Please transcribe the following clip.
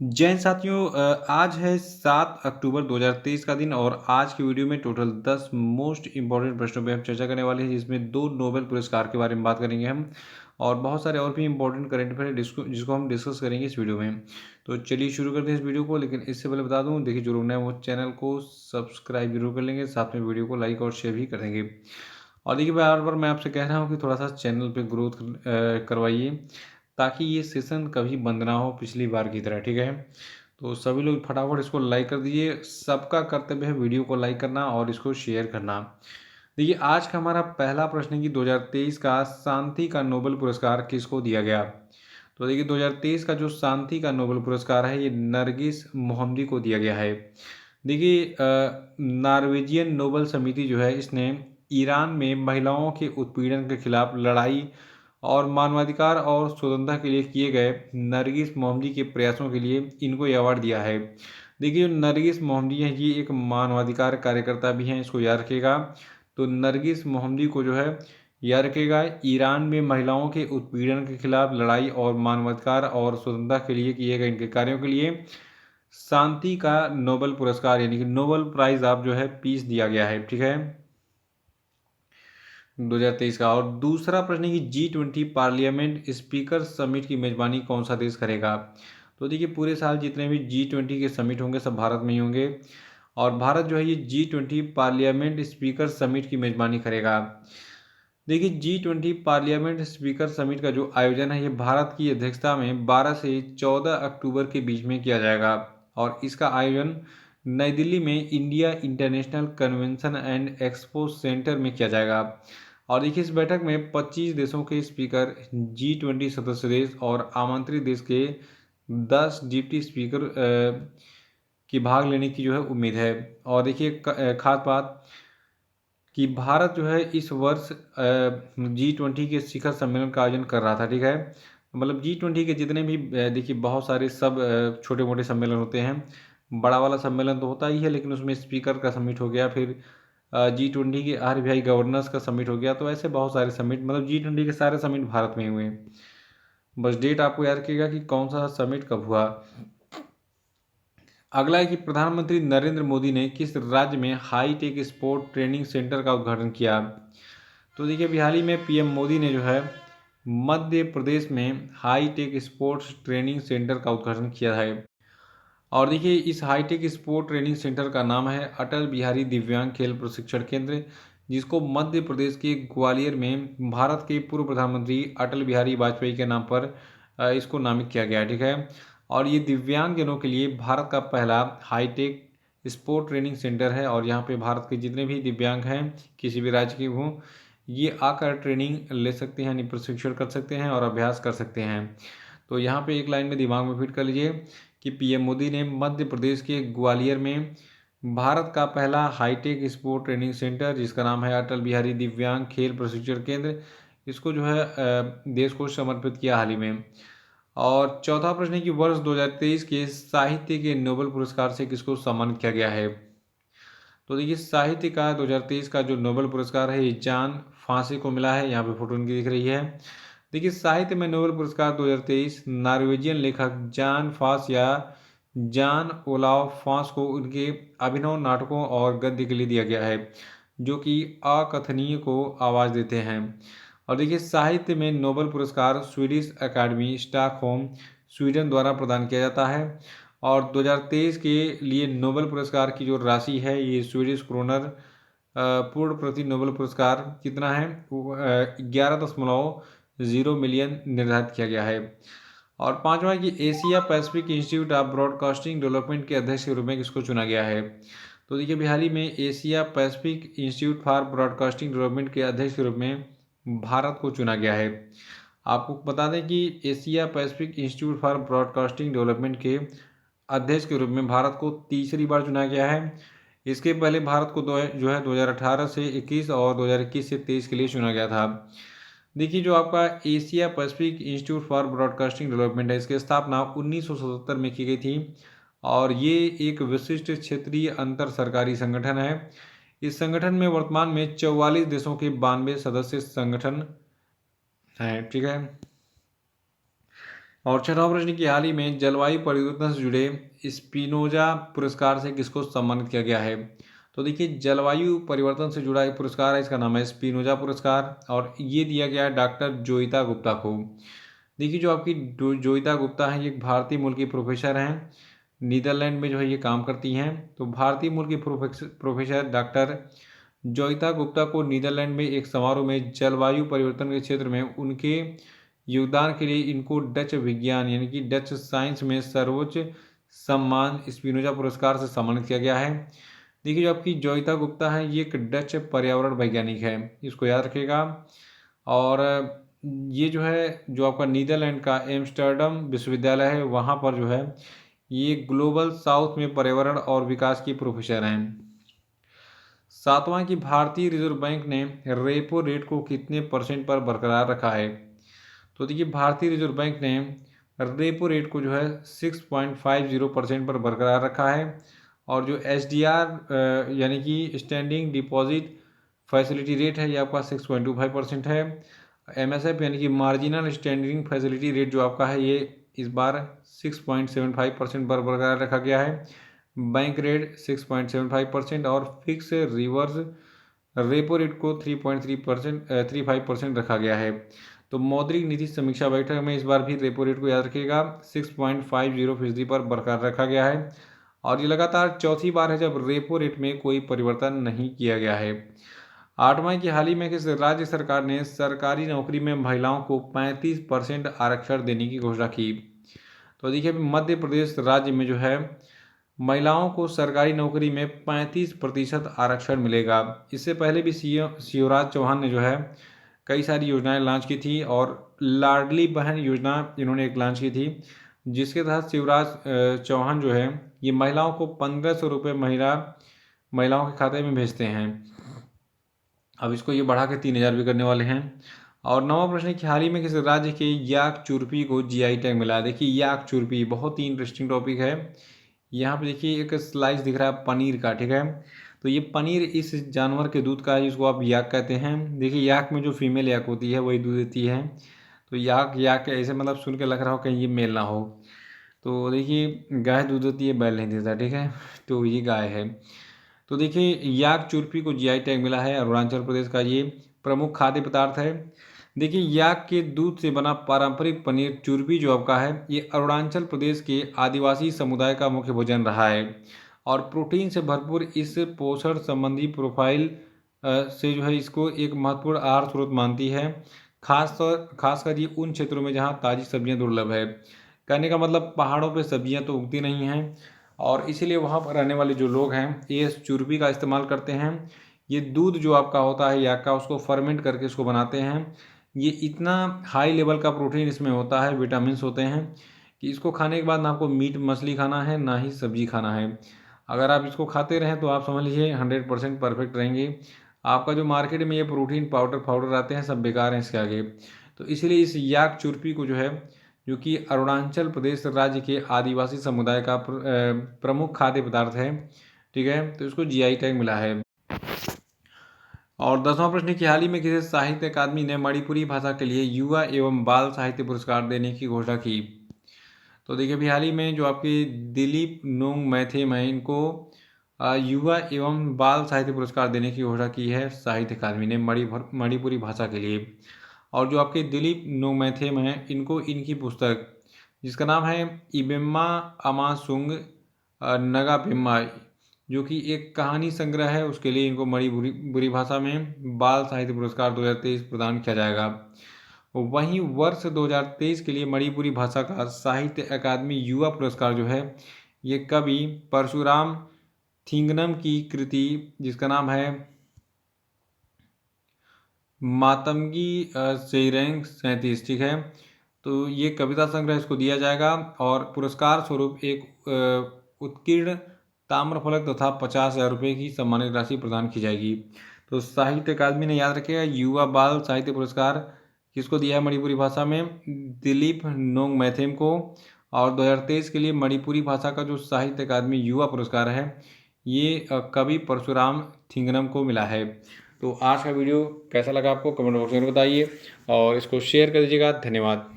जय हिंद साथियों। आज है 7 अक्टूबर 2023 का दिन और आज की वीडियो में टोटल 10 मोस्ट इंपॉर्टेंट प्रश्नों पे हम चर्चा करने वाले हैं, जिसमें 2 नोबेल पुरस्कार के बारे में बात करेंगे हम और बहुत सारे और भी इंपॉर्टेंट करंट अफेयर जिसको हम डिस्कस करेंगे इस वीडियो में। तो चलिए शुरू करते हैं इस वीडियो को, लेकिन इससे पहले बता दूं, देखिए जो लोग नए हैं वो चैनल को सब्सक्राइब जरूर कर लेंगे, साथ में वीडियो को लाइक और शेयर भी कर देंगे। और देखिए बार बार मैं आपसे कह रहा हूँ कि थोड़ा सा चैनल पर ग्रोथ करवाइए ताकि ये सेशन कभी बंद ना हो पिछली बार की तरह, ठीक है। तो सभी लोग फटाफट इसको लाइक कर दीजिए। सबका कर्तव्य है वीडियो को लाइक करना और इसको शेयर करना। देखिए आज का हमारा पहला प्रश्न है कि 2023 का शांति का नोबेल पुरस्कार किसको दिया गया। तो देखिए 2023 का जो शांति का नोबेल पुरस्कार है ये नरगिस मोहम्मदी को दिया गया है। देखिए नॉर्वेजियन नोबेल समिति जो है इसने ईरान में महिलाओं के उत्पीड़न के खिलाफ लड़ाई और मानवाधिकार और स्वतंत्रता के लिए किए गए नरगिस मोहम्मदी के प्रयासों के लिए इनको ये अवार्ड दिया है। देखिए जो नरगिस मोहम्मदी हैं ये एक मानवाधिकार कार्यकर्ता भी हैं, इसको याद रखिएगा। तो नरगिस मोहम्मदी को जो है याद रखिएगा, ईरान में महिलाओं के उत्पीड़न के खिलाफ लड़ाई और मानवाधिकार और स्वतंत्रता के लिए किए गए इनके कार्यों के लिए शांति का नोबेल पुरस्कार यानी कि नोबेल प्राइज आप जो है पीस दिया गया है, ठीक है, 2023 का। और दूसरा प्रश्न है कि G20 पार्लियामेंट स्पीकर समिट की मेजबानी कौन सा देश करेगा। तो देखिए पूरे साल जितने भी G20 के समिट होंगे सब भारत में ही होंगे और भारत जो है ये G20 पार्लियामेंट स्पीकर समिट की मेजबानी करेगा। देखिए G20 पार्लियामेंट स्पीकर समिट का जो आयोजन है ये भारत की अध्यक्षता में 12 से 14 अक्टूबर के बीच में किया जाएगा और इसका आयोजन नई दिल्ली में India international convention and expo centre में किया जाएगा। और देखिए इस बैठक में 25 देशों के स्पीकर, G20 सदस्य देश और आमंत्रित देश के 10 डिप्टी स्पीकर की भाग लेने की जो है उम्मीद है। और देखिए खास बात कि भारत जो है इस वर्ष G20 के शिखर सम्मेलन का आयोजन कर रहा था, ठीक है। मतलब G20 के जितने भी देखिए बहुत सारे सब छोटे मोटे सम्मेलन होते हैं। बड़ा वाला सम्मेलन तो होता ही है लेकिन उसमें स्पीकर का समिट हो गया, फिर G20 के RBI गवर्नर्स का समिट हो गया, तो ऐसे बहुत सारे समिट, मतलब G20 के सारे समिट भारत में ही हुए। बस डेट आपको याद रखिएगा कि कौन सा समिट कब हुआ। अगला है कि प्रधानमंत्री नरेंद्र मोदी ने किस राज्य में high tech sport training centre का उद्घाटन किया। तो देखिए अभी हाल ही में PM मोदी ने जो है मध्य प्रदेश में high tech sports training centre का उद्घाटन किया है। और देखिए इस हाईटेक स्पोर्ट ट्रेनिंग सेंटर का नाम है अटल बिहारी दिव्यांग खेल प्रशिक्षण केंद्र, जिसको मध्य प्रदेश के ग्वालियर में भारत के पूर्व प्रधानमंत्री अटल बिहारी वाजपेयी के नाम पर इसको नामित किया गया है, ठीक है। और ये दिव्यांगजनों के लिए भारत का पहला हाईटेक स्पोर्ट ट्रेनिंग सेंटर है और यहाँ पे भारत के जितने भी दिव्यांग हैं किसी भी राज्य के हों ये आकर ट्रेनिंग ले सकते हैं, यानी प्रशिक्षण कर सकते हैं और अभ्यास कर सकते हैं। तो यहाँ पे एक लाइन में दिमाग में फिट कर लीजिए कि PM मोदी ने मध्य प्रदेश के ग्वालियर में भारत का पहला हाईटेक स्पोर्ट ट्रेनिंग सेंटर, जिसका नाम है अटल बिहारी दिव्यांग खेल प्रशिक्षण केंद्र, इसको जो है देश को समर्पित किया हाल ही में। और चौथा प्रश्न है कि वर्ष 2023 के साहित्य के नोबेल पुरस्कार से किसको सम्मानित किया गया है। तो देखिए साहित्य का 2023 का जो नोबेल पुरस्कार है ये जान फांसे को मिला है, यहाँ पे फोटो उनकी दिख रही है। देखिए साहित्य में नोबेल पुरस्कार 2023 नॉर्वेजियन लेखक जान फास या जान ओलाव फांस को उनके अभिनव नाटकों और गद्य के लिए दिया गया है, जो कि अकथनीय को आवाज़ देते हैं। और देखिए साहित्य में नोबेल पुरस्कार स्वीडिश अकादमी स्टॉकहोम स्वीडन द्वारा प्रदान किया जाता है और 2023 के लिए नोबेल पुरस्कार की जो राशि है ये स्वीडिश क्रोनर पूर्ण प्रति नोबेल पुरस्कार कितना है, 11.0 मिलियन निर्धारित किया गया है। और पांचवा कि Asia Pacific institute of broadcasting development के अध्यक्ष के रूप में किसको चुना गया है। तो देखिए अभी हाल ही में Asia Pacific institute for broadcasting development के अध्यक्ष के रूप में भारत को चुना गया है। आपको बता दें कि Asia Pacific institute for broadcasting development के अध्यक्ष के रूप में भारत को तीसरी बार चुना गया है। इसके पहले भारत को जो है 2018 से 21 और 2021 से 23 के लिए चुना गया था। देखिए जो आपका Asia Pacific institute for broadcasting development है इसकी स्थापना 1977 में की गई थी और ये एक विशिष्ट क्षेत्रीय अंतर सरकारी संगठन है। इस संगठन में वर्तमान में 44 देशों के 92 सदस्य संगठन हैं, ठीक है। और छठा प्रश्न की हाल ही में जलवायु परिवर्तन से जुड़े स्पिनोजा पुरस्कार से किसको सम्मानित किया गया है। तो देखिए जलवायु परिवर्तन से जुड़ा एक पुरस्कार है, इसका नाम है स्पिनोजा पुरस्कार और ये दिया गया है डॉक्टर जोइता गुप्ता को। देखिए जो आपकी जोइता गुप्ता हैं ये एक भारतीय मूल की प्रोफेसर हैं, नीदरलैंड में जो है ये काम करती हैं। तो भारतीय मूल की प्रोफेसर डॉक्टर जोइता गुप्ता को नीदरलैंड में एक समारोह में जलवायु परिवर्तन के क्षेत्र में उनके योगदान के लिए इनको डच विज्ञान यानी कि डच साइंस में सर्वोच्च सम्मान स्पिनोजा पुरस्कार से सम्मानित किया गया है। देखिए जो आपकी जोइता गुप्ता है ये एक डच पर्यावरण वैज्ञानिक है, इसको याद रखिएगा। और ये जो है जो आपका नीदरलैंड का एम्स्टर्डम विश्वविद्यालय है वहाँ पर जो है ये ग्लोबल साउथ में पर्यावरण और विकास की प्रोफेसर हैं। सातवां की भारतीय रिजर्व बैंक ने रेपो रेट को कितने परसेंट पर बरकरार रखा है। तो देखिए भारतीय रिजर्व बैंक ने रेपो रेट को जो है 6.50% पर बरकरार रखा है और जो SDR यानी कि स्टैंडिंग डिपॉजिट फैसिलिटी रेट है ये आपका 6.25% है। MSF यानी कि मार्जिनल स्टैंडिंग फैसिलिटी रेट जो आपका है ये इस बार 6.75% पर बरकरार रखा गया है। बैंक रेट 6.75% और फिक्स रिवर्स रेपो रेट को 3.35% रखा गया है। तो मौद्रिक नीति समीक्षा बैठक में इस बार भी रेपो रेट को याद रखिएगा 6.50% पर बरकरार रखा गया है और ये लगातार चौथी बार है जब रेपो रेट में कोई परिवर्तन नहीं किया गया है। आठवां की हाल ही में किस राज्य सरकार ने सरकारी नौकरी में महिलाओं को 35% आरक्षण देने की घोषणा की। तो देखिए मध्य प्रदेश राज्य में जो है महिलाओं को सरकारी नौकरी में 35% आरक्षण मिलेगा। इससे पहले भी सीएम शिवराज चौहान ने जो है कई सारी योजनाएं लॉन्च की थी और लाडली बहन योजना इन्होंने एक लॉन्च की थी जिसके तहत शिवराज चौहान जो है ये महिलाओं को 1500 रुपये महिलाओं के खाते में भेजते हैं। अब इसको ये बढ़ा के 3000 भी करने वाले हैं। और नौवां प्रश्न कि हाल ही में किस राज्य के याक चुरपी को GI टैग मिला। देखिए याक चुरपी बहुत ही इंटरेस्टिंग टॉपिक है। यहाँ पे देखिए एक स्लाइस दिख रहा है पनीर का, ठीक है। तो ये पनीर इस जानवर के दूध का है जिसको आप याक कहते हैं। देखिए याक में जो फीमेल याक होती है वही दूध देती है। तो याक याक ऐसे मतलब सुन के लग रहा हो कहीं ये मेल ना हो। तो देखिए गाय दूध देती है बैल नहीं देता, ठीक है। तो ये गाय है। तो देखिए याक चुरपी को GI टैग मिला है। अरुणाचल प्रदेश का ये प्रमुख खाद्य पदार्थ है। देखिए याक के दूध से बना पारंपरिक पनीर चुरपी जो आपका है ये अरुणाचल प्रदेश के आदिवासी समुदाय का मुख्य भोजन रहा है और प्रोटीन से भरपूर इस पोषण संबंधी प्रोफाइल से जो है इसको एक महत्वपूर्ण आहार स्रोत मानती है, खासकर ये उन क्षेत्रों में जहाँ ताज़ी सब्जियाँ दुर्लभ है। कहने का मतलब पहाड़ों पे सब्जियाँ तो उगती नहीं हैं और इसीलिए वहाँ पर रहने वाले जो लोग हैं ये इस चुरपी का इस्तेमाल करते हैं। ये दूध जो आपका होता है याक का उसको फर्मेंट करके इसको बनाते हैं। ये इतना हाई लेवल का प्रोटीन इसमें होता है, विटामिन्स होते हैं कि इसको खाने के बाद ना आपको मीट मछली खाना है ना ही सब्जी खाना है। अगर आप इसको खाते रहें तो आप समझ लीजिए 100% परफेक्ट रहेंगे। आपका जो मार्केट में ये प्रोटीन पाउडर आते हैं सब बेकार हैं इसके आगे। तो इसीलिए इस याक चुरपी को जो है जो कि अरुणाचल प्रदेश राज्य के आदिवासी समुदाय का प्रमुख खाद्य पदार्थ है, ठीक है। तो इसको GI टैग मिला है। और 10वां प्रश्न कि हाल ही में किसी साहित्य अकादमी ने मणिपुरी भाषा के लिए युवा एवं बाल साहित्य पुरस्कार देने की घोषणा की। तो देखिए अभी हाल ही में जो आपके दिलीप नोंग मैथेम है इनको युवा एवं बाल साहित्य पुरस्कार देने की घोषणा की है साहित्य अकादमी ने मणिपुरी भाषा के लिए। और जो आपके दिलीप नोंगमैथेम हैं इनको इनकी पुस्तक जिसका नाम है इबेम्मा अमासुंग नगापेम्मा जो कि एक कहानी संग्रह है उसके लिए इनको मणिपुरी भाषा में बाल साहित्य पुरस्कार 2023 प्रदान किया जाएगा। वहीं वर्ष 2023 के लिए मणिपुरी भाषा का साहित्य अकादमी युवा पुरस्कार जो है ये कवि परशुराम थिंगनम की कृति जिसका नाम है मातंगी सेरेंग 37, ठीक है। तो ये कविता संग्रह इसको दिया जाएगा और पुरस्कार स्वरूप एक उत्कीर्ण ताम्रफलक तथा 50,000 रुपये की सम्मानित राशि प्रदान की जाएगी। तो साहित्य अकादमी ने याद रखेगा युवा बाल साहित्य पुरस्कार किसको दिया है मणिपुरी भाषा में, दिलीप नोंग मैथेम को। और 2023 के लिए मणिपुरी भाषा का जो साहित्य अकादमी युवा पुरस्कार है ये कवि परशुराम थिंगनम को मिला है। तो आज का वीडियो कैसा लगा आपको कमेंट बॉक्स में बताइए और इसको शेयर कर दीजिएगा। धन्यवाद।